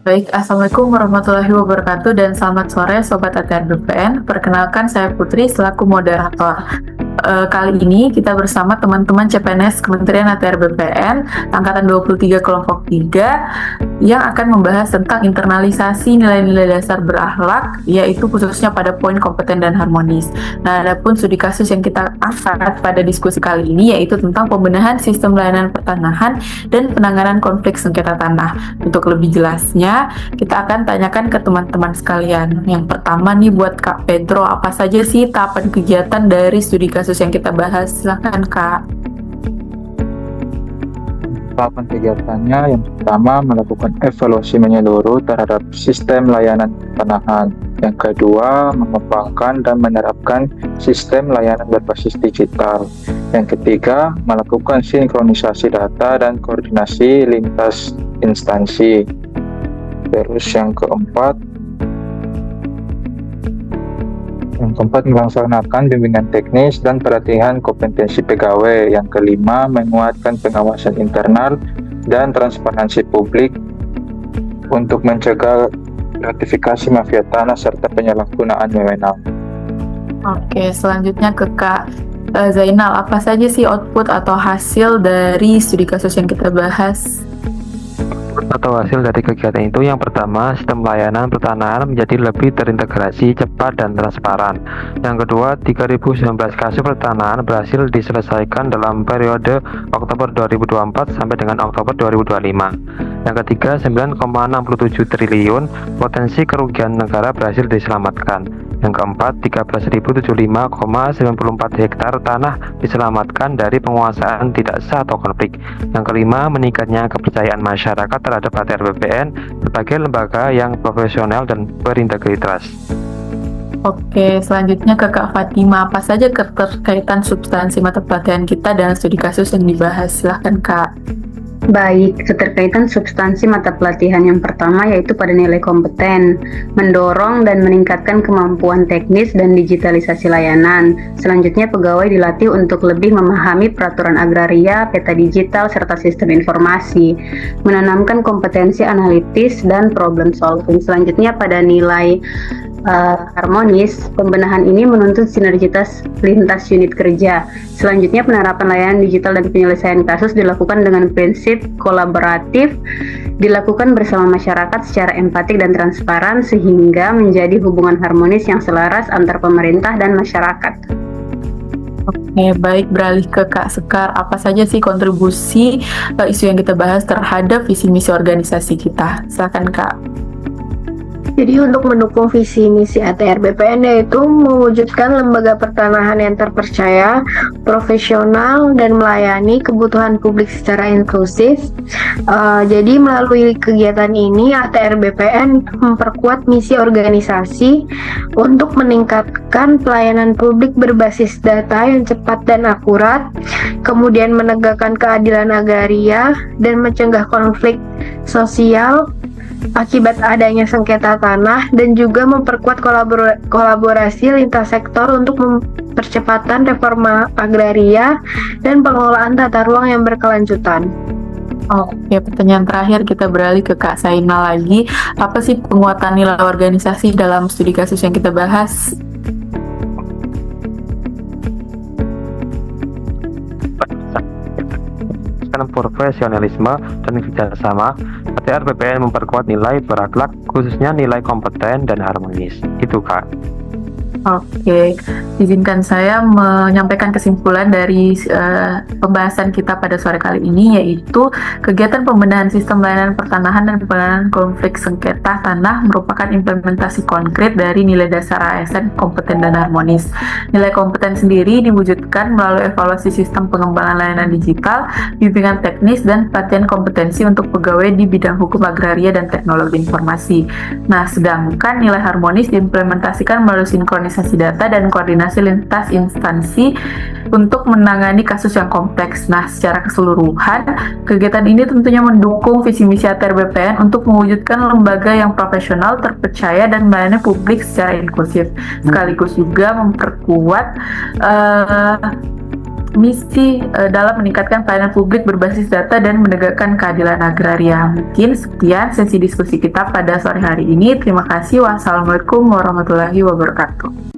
Baik, Assalamualaikum warahmatullahi wabarakatuh dan selamat sore Sobat ATR BPN. Perkenalkan saya Putri selaku moderator. Kali ini kita bersama teman-teman CPNS Kementerian ATR BPN Angkatan 23 Kelompok 3 yang akan membahas tentang internalisasi nilai-nilai dasar berakhlak, yaitu khususnya pada poin kompeten dan harmonis. Nah, adapun studi kasus yang kita angkat pada diskusi kali ini yaitu tentang pembenahan sistem layanan pertanahan dan penanganan konflik sengketa tanah. Untuk lebih jelasnya, kita akan tanyakan ke teman-teman sekalian. Yang pertama nih buat Kak Pedro, apa saja sih tahapan kegiatan dari studi kasus yang kita bahas? Silakan Kak. Tahapan kegiatannya yang pertama melakukan evaluasi menyeluruh terhadap sistem layanan pertanahan. Yang kedua, mengembangkan dan menerapkan sistem layanan berbasis digital. Yang ketiga, melakukan sinkronisasi data dan koordinasi lintas instansi. Terus yang keempat melaksanakan bimbingan teknis dan pelatihan kompetensi pegawai. Yang kelima, menguatkan pengawasan internal dan transparansi publik untuk mencegah gratifikasi mafia tanah serta penyalahgunaan wewenang. Oke, selanjutnya ke Kak Zainal, apa saja sih output atau hasil dari studi kasus yang kita bahas? Atau hasil dari kegiatan itu, yang pertama, sistem layanan pertanahan menjadi lebih terintegrasi, cepat, dan transparan. Yang kedua, 3.019 kasus pertanahan berhasil diselesaikan dalam periode Oktober 2024 sampai dengan Oktober 2025. Yang ketiga, 9,67 triliun potensi kerugian negara berhasil diselamatkan. Yang keempat, 13.075,94 hektar tanah diselamatkan dari penguasaan tidak sah atau konflik. Yang kelima, meningkatnya kepercayaan masyarakat terhadap ATR BPN sebagai lembaga yang profesional dan berintegritas. Oke, selanjutnya ke Kak Fatima, apa saja keterkaitan substansi mata pelatihan kita dengan studi kasus yang dibahas? Silahkan Kak. Baik, keterkaitan substansi mata pelatihan yang pertama yaitu pada nilai kompeten, mendorong dan meningkatkan kemampuan teknis dan digitalisasi layanan. Selanjutnya, pegawai dilatih untuk lebih memahami peraturan agraria, peta digital, serta sistem informasi, menanamkan kompetensi analitis dan problem solving. Selanjutnya, pada nilai harmonis, pembenahan ini menuntut sinergitas lintas unit kerja. Selanjutnya, penerapan layanan digital dan penyelesaian kasus dilakukan dengan prinsip kolaboratif, dilakukan bersama masyarakat secara empatik dan transparan sehingga menjadi hubungan harmonis yang selaras antar pemerintah dan masyarakat. Oke, baik, beralih ke Kak Sekar, apa saja sih kontribusi isu yang kita bahas terhadap visi misi organisasi kita? Silakan Kak. Jadi untuk mendukung visi misi ATR BPN yaitu mewujudkan lembaga pertanahan yang terpercaya, profesional, dan melayani kebutuhan publik secara inklusif. Jadi melalui kegiatan ini ATR BPN memperkuat misi organisasi untuk meningkatkan pelayanan publik berbasis data yang cepat dan akurat, kemudian menegakkan keadilan agraria dan mencegah konflik sosial akibat adanya sengketa tanah, dan juga memperkuat kolaborasi lintas sektor untuk percepatan reforma agraria dan pengelolaan tata ruang yang berkelanjutan. Oke, pertanyaan terakhir kita beralih ke Kak Zainal lagi. Apa sih penguatan nilai organisasi dalam studi kasus yang kita bahas? Profesionalisme dan kerjasama, ATR BPN memperkuat nilai berakhlak, khususnya nilai kompeten dan harmonis. Itu Kak. Oke, izinkan saya menyampaikan kesimpulan dari pembahasan kita pada sore kali ini, yaitu kegiatan pembenahan sistem layanan pertanahan dan penanganan konflik sengketa tanah merupakan implementasi konkret dari nilai dasar ASN kompeten dan harmonis. Nilai kompeten sendiri diwujudkan melalui evaluasi sistem pengembangan layanan digital, bimbingan teknis, dan pelatihan kompetensi untuk pegawai di bidang hukum agraria dan teknologi informasi. Nah, sedangkan nilai harmonis diimplementasikan melalui sinkronisasi data dan koordinasi lintas instansi untuk menangani kasus yang kompleks. Nah, secara keseluruhan, kegiatan ini tentunya mendukung visi misi ATR BPN untuk mewujudkan lembaga yang profesional, terpercaya, dan melayani publik secara inklusif, sekaligus juga memperkuat misi dalam meningkatkan pelayanan publik berbasis data dan menegakkan keadilan agraria. Mungkin sekian sesi diskusi kita pada sore hari ini. Terima kasih. Wassalamualaikum warahmatullahi wabarakatuh.